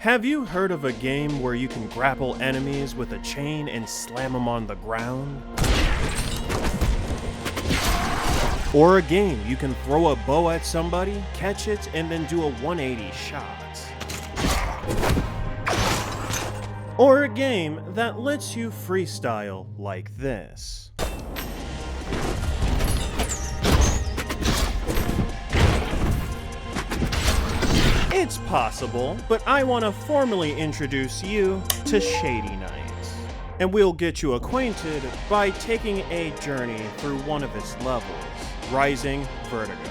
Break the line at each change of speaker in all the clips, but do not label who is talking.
Have you heard of a game where you can grapple enemies with a chain and slam them on the ground? Or a game you can throw a bow at somebody, catch it, and then do a 180 shot? Or a game that lets you freestyle like this? It's possible, but I want to formally introduce you to Shady Knight. And we'll get you acquainted by taking a journey through one of its levels, Rising Vertigo.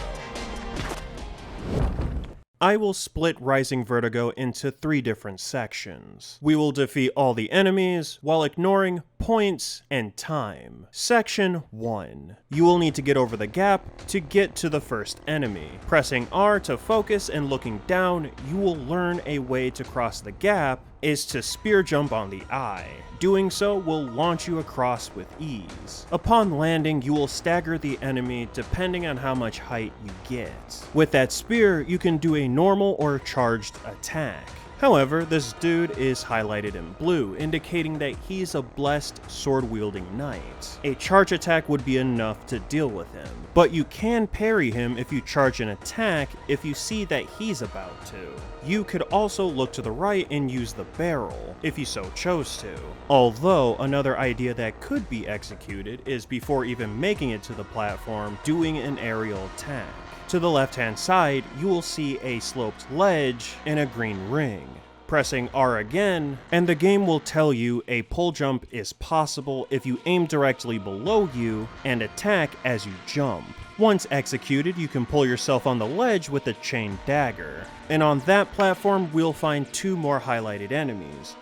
I will split Rising Vertigo into 3 different sections. We will defeat all the enemies while ignoring points and time. Section 1. You will need to get over the gap to get to the first enemy. Pressing R to focus and looking down, you will learn a way to cross the gap is to spear jump on the eye. Doing so will launch you across with ease. Upon landing, you will stagger the enemy depending on how much height you get. With that spear, you can do a normal or charged attack. However, this dude is highlighted in blue, indicating that he's a blessed sword-wielding knight. A charge attack would be enough to deal with him, but you can parry him if you charge an attack if you see that he's about to. You could also look to the right and use the barrel, if you so chose to. Although, another idea that could be executed is before even making it to the platform, doing an aerial attack. To the left-hand side, you will see a sloped ledge and a green ring. Pressing R again, and the game will tell you a pole jump is possible if you aim directly below you and attack as you jump. Once executed, you can pull yourself on the ledge with a chain dagger. And on that platform, we'll find 2 more highlighted enemies.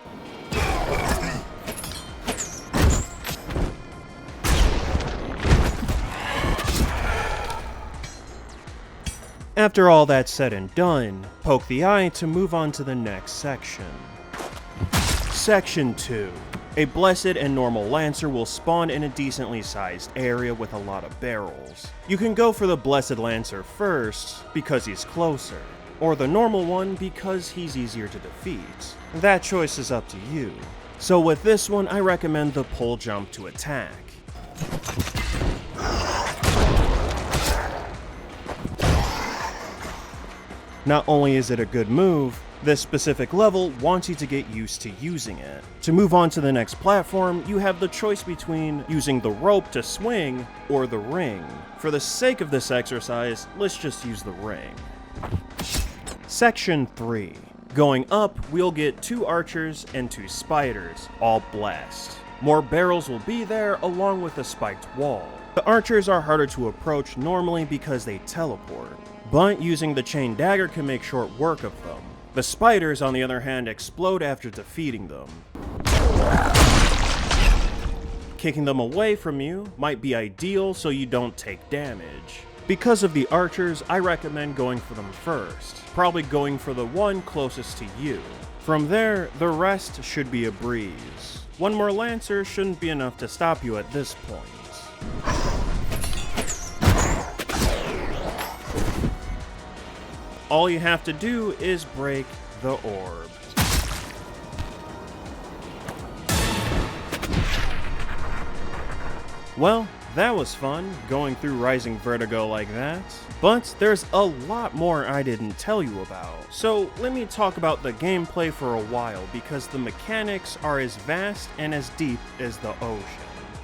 After all that's said and done, poke the eye to move on to the next section. Section 2. A blessed and normal lancer will spawn in a decently sized area with a lot of barrels. You can go for the blessed lancer first, because he's closer, or the normal one because he's easier to defeat. That choice is up to you. So with this one, I recommend the pole jump to attack. Not only is it a good move, this specific level wants you to get used to using it. To move on to the next platform, you have the choice between using the rope to swing or the ring. For the sake of this exercise, let's just use the ring. Section 3. Going up, we'll get 2 archers and 2 spiders, all blessed. More barrels will be there along with a spiked wall. The archers are harder to approach normally because they teleport, but using the chain dagger can make short work of them. The spiders, on the other hand, explode after defeating them. Kicking them away from you might be ideal so you don't take damage. Because of the archers, I recommend going for them first, probably going for the one closest to you. From there, the rest should be a breeze. 1 more lancer shouldn't be enough to stop you at this point. All you have to do is break the orb. Well, that was fun, going through Rising Vertigo like that. But there's a lot more I didn't tell you about. So let me talk about the gameplay for a while, because the mechanics are as vast and as deep as the ocean.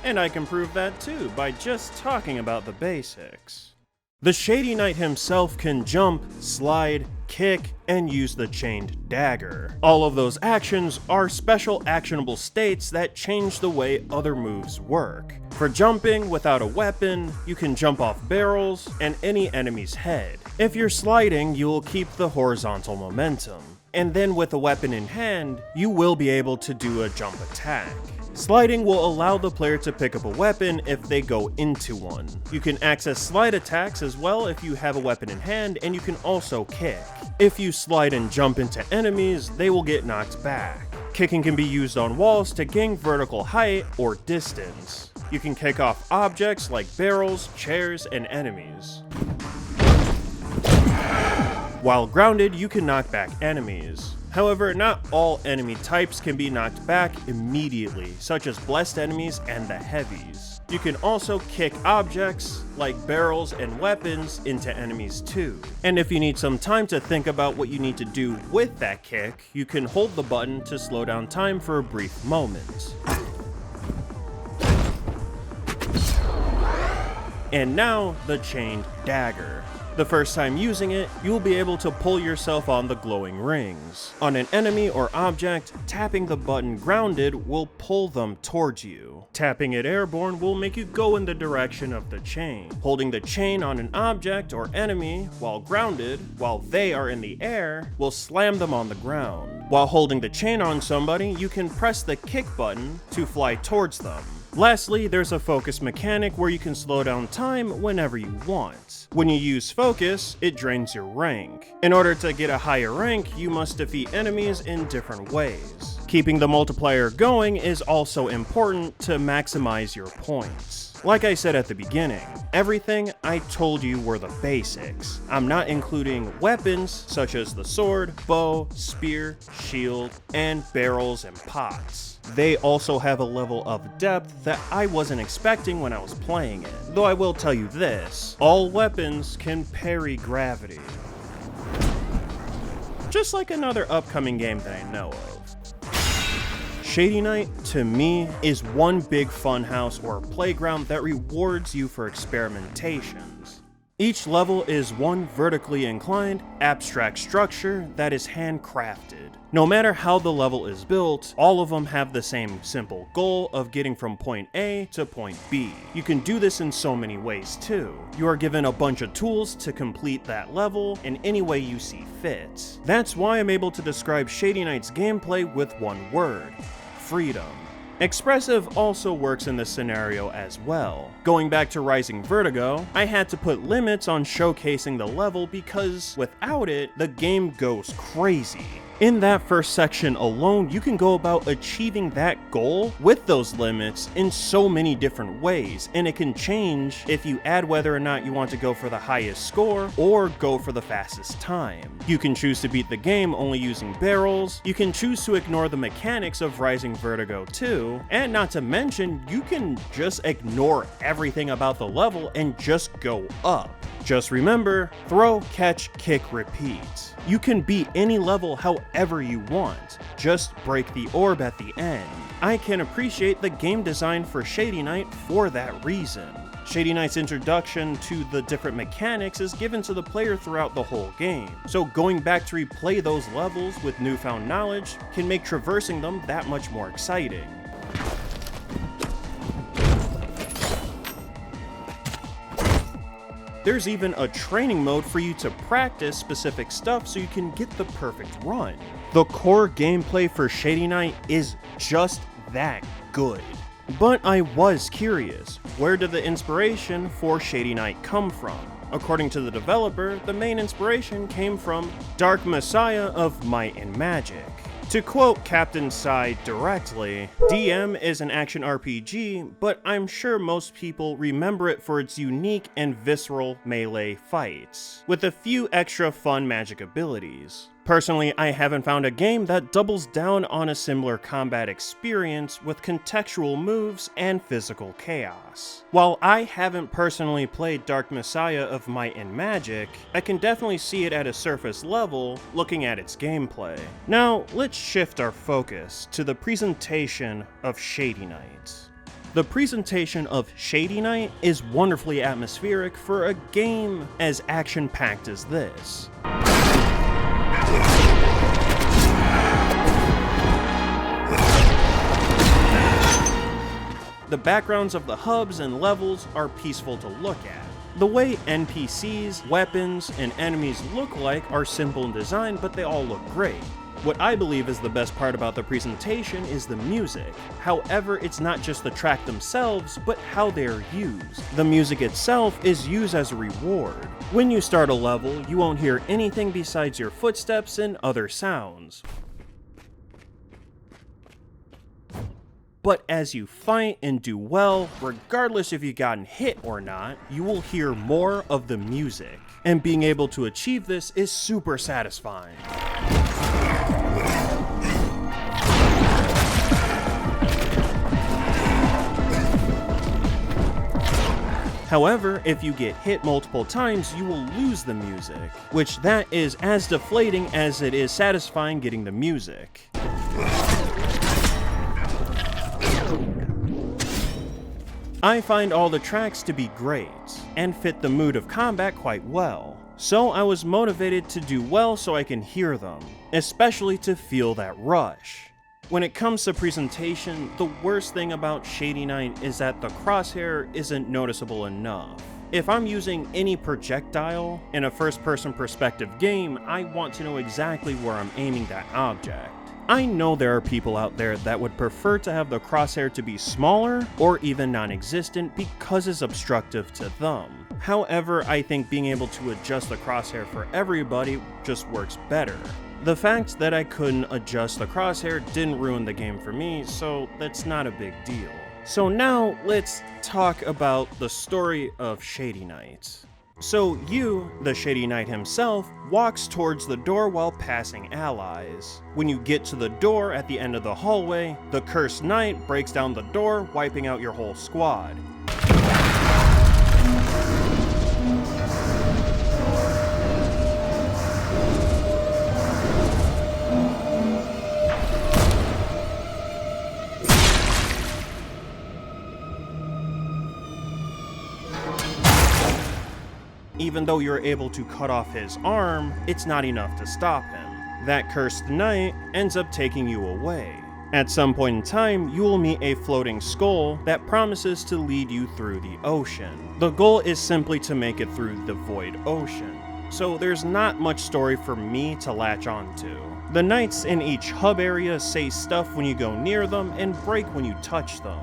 And I can prove that too, by just talking about the basics. The Shady Knight himself can jump, slide, kick, and use the chained dagger. All of those actions are special actionable states that change the way other moves work. For jumping without a weapon, you can jump off barrels and any enemy's head. If you're sliding, you'll keep the horizontal momentum. And then with a weapon in hand, you will be able to do a jump attack. Sliding will allow the player to pick up a weapon if they go into one. You can access slide attacks as well if you have a weapon in hand, and you can also kick. If you slide and jump into enemies, they will get knocked back. Kicking can be used on walls to gain vertical height or distance. You can kick off objects like barrels, chairs, and enemies. While grounded, you can knock back enemies. However, not all enemy types can be knocked back immediately, such as blessed enemies and the heavies. You can also kick objects, like barrels and weapons, into enemies too. And if you need some time to think about what you need to do with that kick, you can hold the button to slow down time for a brief moment. And now, the chained dagger. The first time using it, you'll be able to pull yourself on the glowing rings. On an enemy or object, tapping the button grounded will pull them towards you. Tapping it airborne will make you go in the direction of the chain. Holding the chain on an object or enemy while grounded, while they are in the air, will slam them on the ground. While holding the chain on somebody, you can press the kick button to fly towards them. Lastly, there's a focus mechanic where you can slow down time whenever you want. When you use focus, it drains your rank. In order to get a higher rank, you must defeat enemies in different ways. Keeping the multiplier going is also important to maximize your points. Like I said at the beginning, everything I told you were the basics. I'm not including weapons such as the sword, bow, spear, shield, and barrels and pots. They also have a level of depth that I wasn't expecting when I was playing it. Though I will tell you this, all weapons can parry gravity. Just like another upcoming game that I know of. Shady Knight, to me, is one big funhouse or playground that rewards you for experimentations. Each level is one vertically inclined, abstract structure that is handcrafted. No matter how the level is built, all of them have the same simple goal of getting from point A to point B. You can do this in so many ways too. You are given a bunch of tools to complete that level in any way you see fit. That's why I'm able to describe Shady Knight's gameplay with one word: freedom. Expressive also works in this scenario as well. Going back to Rising Vertigo, I had to put limits on showcasing the level because without it, the game goes crazy. In that first section alone, you can go about achieving that goal with those limits in so many different ways, and it can change if you add whether or not you want to go for the highest score or go for the fastest time. You can choose to beat the game only using barrels, you can choose to ignore the mechanics of Rising Vertigo 2, and not to mention, you can just ignore everything about the level and just go up. Just remember, throw, catch, kick, repeat. You can beat any level however you want, just break the orb at the end. I can appreciate the game design for Shady Knight for that reason. Shady Knight's introduction to the different mechanics is given to the player throughout the whole game, so going back to replay those levels with newfound knowledge can make traversing them that much more exciting. There's even a training mode for you to practice specific stuff so you can get the perfect run. The core gameplay for Shady Knight is just that good. But I was curious, where did the inspiration for Shady Knight come from? According to the developer, the main inspiration came from Dark Messiah of Might and Magic. To quote cptnsigh directly, DM is an action RPG, but I'm sure most people remember it for its unique and visceral melee fights, with a few extra fun magic abilities. Personally, I haven't found a game that doubles down on a similar combat experience with contextual moves and physical chaos. While I haven't personally played Dark Messiah of Might and Magic, I can definitely see it at a surface level looking at its gameplay. Now, let's shift our focus to the presentation of Shady Knight. The presentation of Shady Knight is wonderfully atmospheric for a game as action-packed as this. The backgrounds of the hubs and levels are peaceful to look at. The way NPCs, weapons, and enemies look like are simple in design, but they all look great. What I believe is the best part about the presentation is the music. However, it's not just the track themselves, but how they are used. The music itself is used as a reward. When you start a level, you won't hear anything besides your footsteps and other sounds. But as you fight and do well, regardless if you've gotten hit or not, you will hear more of the music. And being able to achieve this is super satisfying. However, if you get hit multiple times, you will lose the music, which that is as deflating as it is satisfying getting the music. I find all the tracks to be great, and fit the mood of combat quite well, so I was motivated to do well so I can hear them, especially to feel that rush. When it comes to presentation, the worst thing about Shady Knight is that the crosshair isn't noticeable enough. If I'm using any projectile in a first-person perspective game, I want to know exactly where I'm aiming that object. I know there are people out there that would prefer to have the crosshair to be smaller or even non-existent because it's obstructive to them. However, I think being able to adjust the crosshair for everybody just works better. The fact that I couldn't adjust the crosshair didn't ruin the game for me, so that's not a big deal. So now let's talk about the story of Shady Knight. So you, the Shady Knight himself, walks towards the door while passing allies. When you get to the door at the end of the hallway, the Cursed Knight breaks down the door, wiping out your whole squad. Even though you're able to cut off his arm, it's not enough to stop him. That Cursed Knight ends up taking you away. At some point in time, you will meet a floating skull that promises to lead you through the ocean. The goal is simply to make it through the void ocean, so there's not much story for me to latch onto. The knights in each hub area say stuff when you go near them and break when you touch them.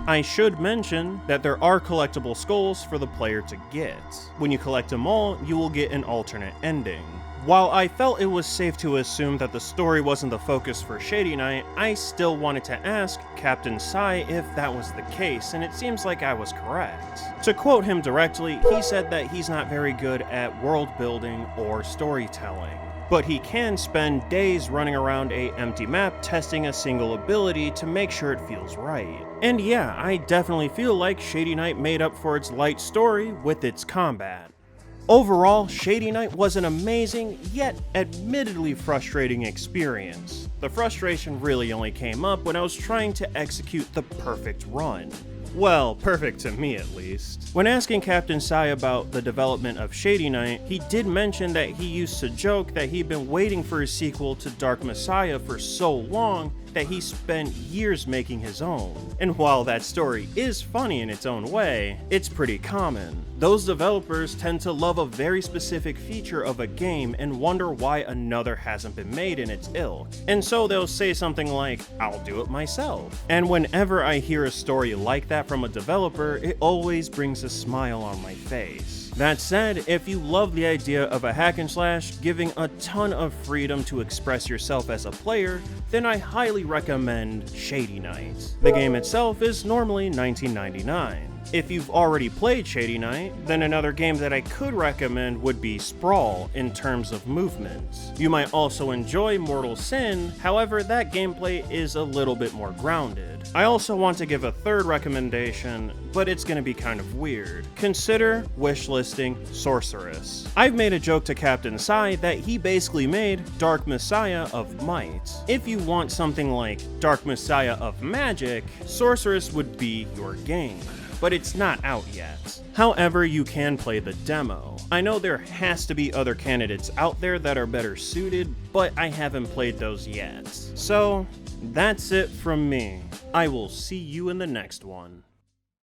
I should mention that there are collectible skulls for the player to get. When you collect them all, you will get an alternate ending. While I felt it was safe to assume that the story wasn't the focus for Shady Knight, I still wanted to ask cptnsigh if that was the case, and it seems like I was correct. To quote him directly, he said that he's not very good at world building or storytelling, but he can spend days running around an empty map testing a single ability to make sure it feels right. And yeah, I definitely feel like Shady Knight made up for its light story with its combat. Overall, Shady Knight was an amazing, yet admittedly frustrating experience. The frustration really only came up when I was trying to execute the perfect run. Well, perfect to me at least. When asking cptnsigh about the development of Shady Knight, he did mention that he used to joke that he'd been waiting for a sequel to Dark Messiah for so long that he spent years making his own. And while that story is funny in its own way, it's pretty common. Those developers tend to love a very specific feature of a game and wonder why another hasn't been made in its ilk. And so they'll say something like, "I'll do it myself." And whenever I hear a story like that from a developer, it always brings a smile on my face. That said, if you love the idea of a hack and slash giving a ton of freedom to express yourself as a player, then I highly recommend Shady Knight. The game itself is normally $19.99. If you've already played Shady Knight, then another game that I could recommend would be Sprawl in terms of movement. You might also enjoy Mortal Sin, however that gameplay is a little bit more grounded. I also want to give a third recommendation, but it's gonna be kind of weird. Consider wishlisting Sorceress. I've made a joke to cptnsigh that he basically made Dark Messiah of Might. If you want something like Dark Messiah of Magic, Sorceress would be your game, but it's not out yet. However, you can play the demo. I know there has to be other candidates out there that are better suited, but I haven't played those yet. So, that's it from me. I will see you in the next one.